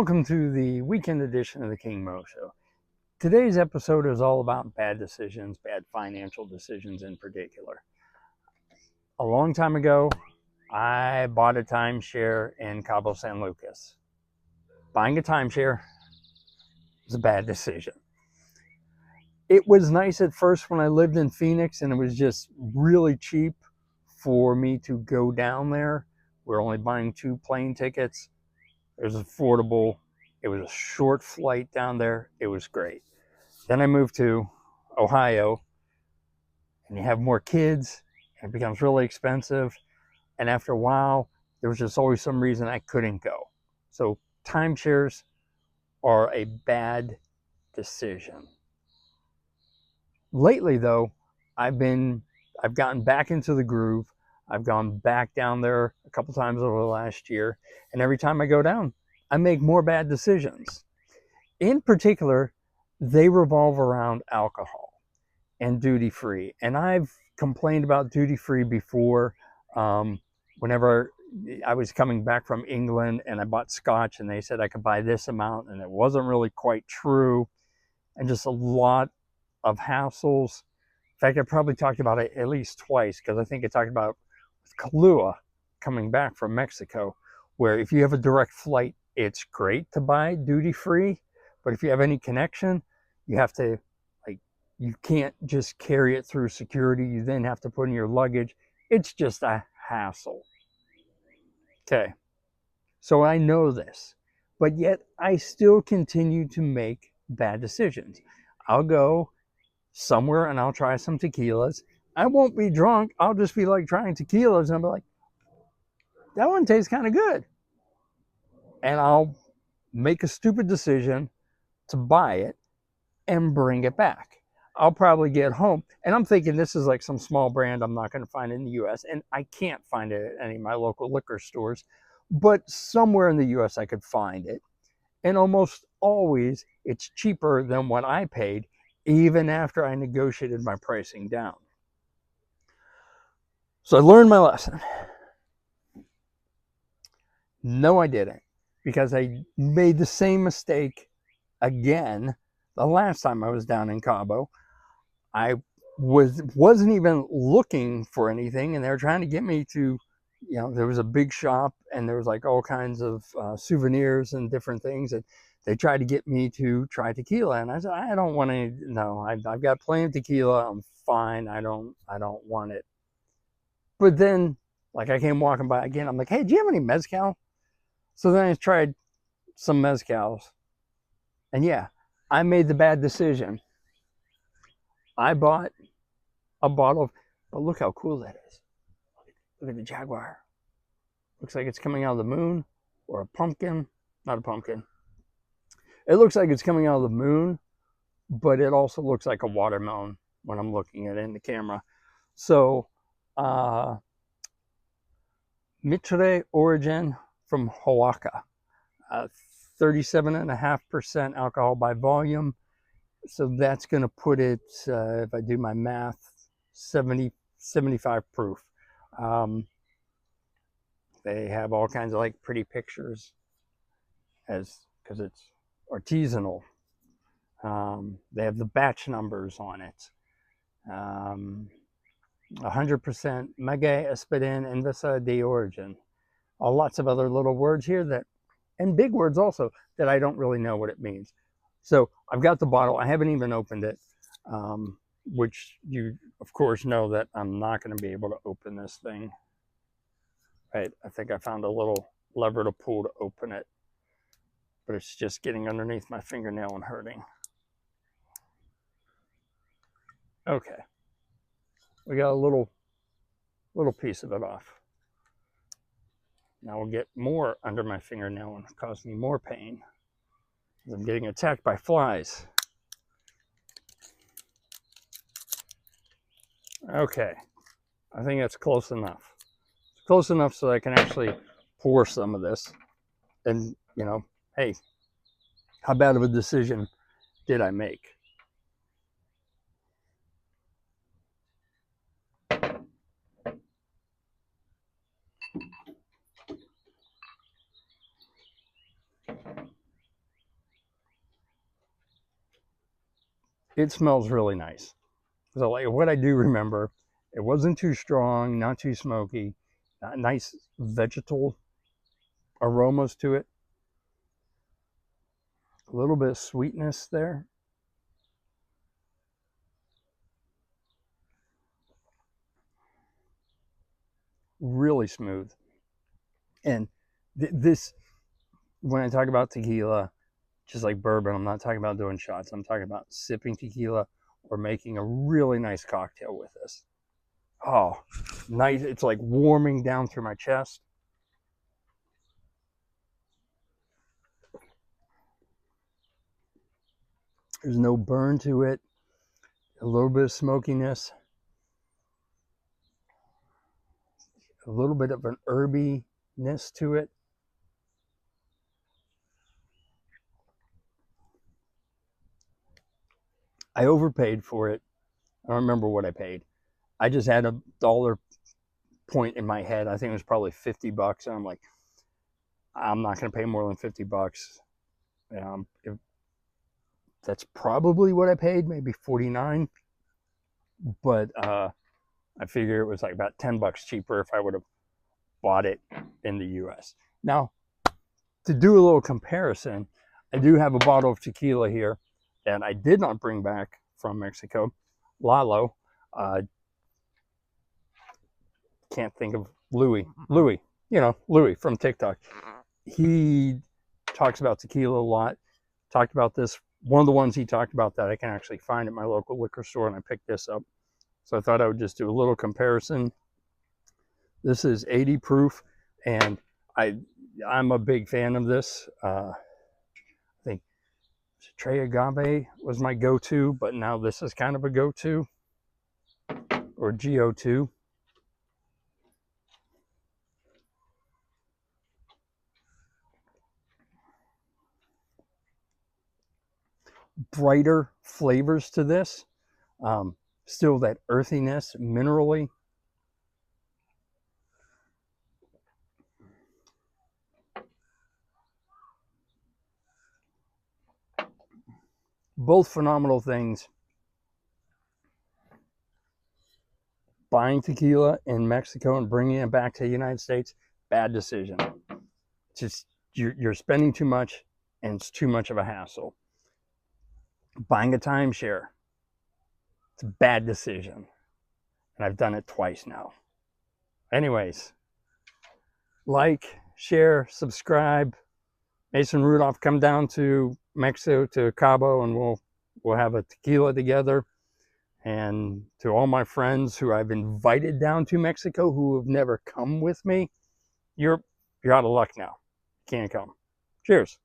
Welcome to the weekend edition of the King Mo Show. Today's episode is all about bad decisions, bad financial decisions in particular. A long time ago, I bought a timeshare in Cabo San Lucas. Buying a timeshare was a bad decision. It was nice at first when I lived in Phoenix and it was just really cheap for me to go down there. We're only buying 2 plane tickets. It was affordable. It was a short flight down there. It was great. Then I moved to Ohio, and you have more kids, and it becomes really expensive. And after a while, there was just always some reason I couldn't go. So timeshares are a bad decision. Lately, though, I've gotten back into the groove. I've gone back down there a couple times over the last year, and every time I go down, I make more bad decisions. In particular, they revolve around alcohol and duty-free. And I've complained about duty-free before. Whenever I was coming back from England and I bought scotch and they said I could buy this amount and it wasn't really quite true, and just a lot of hassles. In fact, I probably talked about it at least twice, because I think I talked about it with Kahlua coming back from Mexico, where if you have a direct flight, it's great to buy duty-free, but if you have any connection, you have to, you can't just carry it through security. You then have to put in your luggage. It's just a hassle. Okay, so I know this, but yet I still continue to make bad decisions. I'll go somewhere and I'll try some tequilas. I won't be drunk. I'll just be like trying tequilas and I'll be like, that one tastes kind of good. And I'll make a stupid decision to buy it and bring it back. I'll probably get home and I'm thinking this is like some small brand I'm not going to find in the US, and I can't find it at any of my local liquor stores, but somewhere in the US I could find it. And almost always it's cheaper than what I paid, even after I negotiated my pricing down. So I learned my lesson. No, I didn't, because I made the same mistake again the last time I was down in Cabo. I wasn't even looking for anything, and they were trying to get me to, there was a big shop and there was like all kinds of souvenirs and different things, and they tried to get me to try tequila, and I said, I don't want to. No, I've got plenty of tequila. I'm fine. I don't want it. But then, like, I came walking by again. I'm like, hey, do you have any mezcal? So then I tried some mezcals, and yeah, I made the bad decision. I bought a bottle of, but look how cool that is. Look at the jaguar. Looks like it's coming out of the moon, or a pumpkin. Not a pumpkin. It looks like it's coming out of the moon, but it also looks like a watermelon when I'm looking at it in the camera. So, Mitre Origen from Oaxaca. 37.5% alcohol by volume. So that's going to put it, if I do my math, 75 proof. They have all kinds of like pretty pictures because it's artisanal. They have the batch numbers on it. 100% Maguey Espadin Invesa de Origen. Lots of other little words here and big words also, that I don't really know what it means. So I've got the bottle. I haven't even opened it, which you, of course, know that I'm not going to be able to open this thing. Right, I think I found a little lever to pull to open it, but it's just getting underneath my fingernail and hurting. Okay, we got a little piece of it off. Now we'll get more under my fingernail and cause me more pain. I'm getting attacked by flies. Okay, I think that's close enough. It's close enough so I can actually pour some of this. And, hey, how bad of a decision did I make? It smells really nice. So like what I do remember, it wasn't too strong, not too smoky, nice vegetal aromas to it, a little bit of sweetness there. Really smooth. And this, when I talk about tequila, just like bourbon, I'm not talking about doing shots. I'm talking about sipping tequila or making a really nice cocktail with this. Oh, nice. It's like warming down through my chest. There's no burn to it. A little bit of smokiness. A little bit of an herbiness to it. I overpaid for it. I don't remember what I paid. I just had a dollar point in my head. I think it was probably $50. And I'm like, I'm not going to pay more than $50. If that's probably what I paid, maybe 49. But I figure it was like about $10 cheaper if I would have bought it in the US. Now, to do a little comparison, I do have a bottle of tequila here that I did not bring back from Mexico. Lalo, can't think of Louis, Louis from TikTok. He talks about tequila a lot. Talked about this. One of the ones he talked about that I can actually find at my local liquor store, and I picked this up. So I thought I would just do a little comparison. This is 80 proof, and I'm a big fan of this. I think Trey Agave was my go-to, but now this is kind of a go-to, or GO2. Brighter flavors to this. Still that earthiness, minerally. Both phenomenal things. Buying tequila in Mexico and bringing it back to the United States, bad decision. Just you're spending too much, and it's too much of a hassle. Buying a timeshare, it's a bad decision, and I've done it twice now. Anyways, like, share, subscribe. Mason Rudolph, come down to Mexico, to Cabo, and we'll have a tequila together. And to all my friends who I've invited down to Mexico who have never come with me, you're out of luck now. You can't come. Cheers.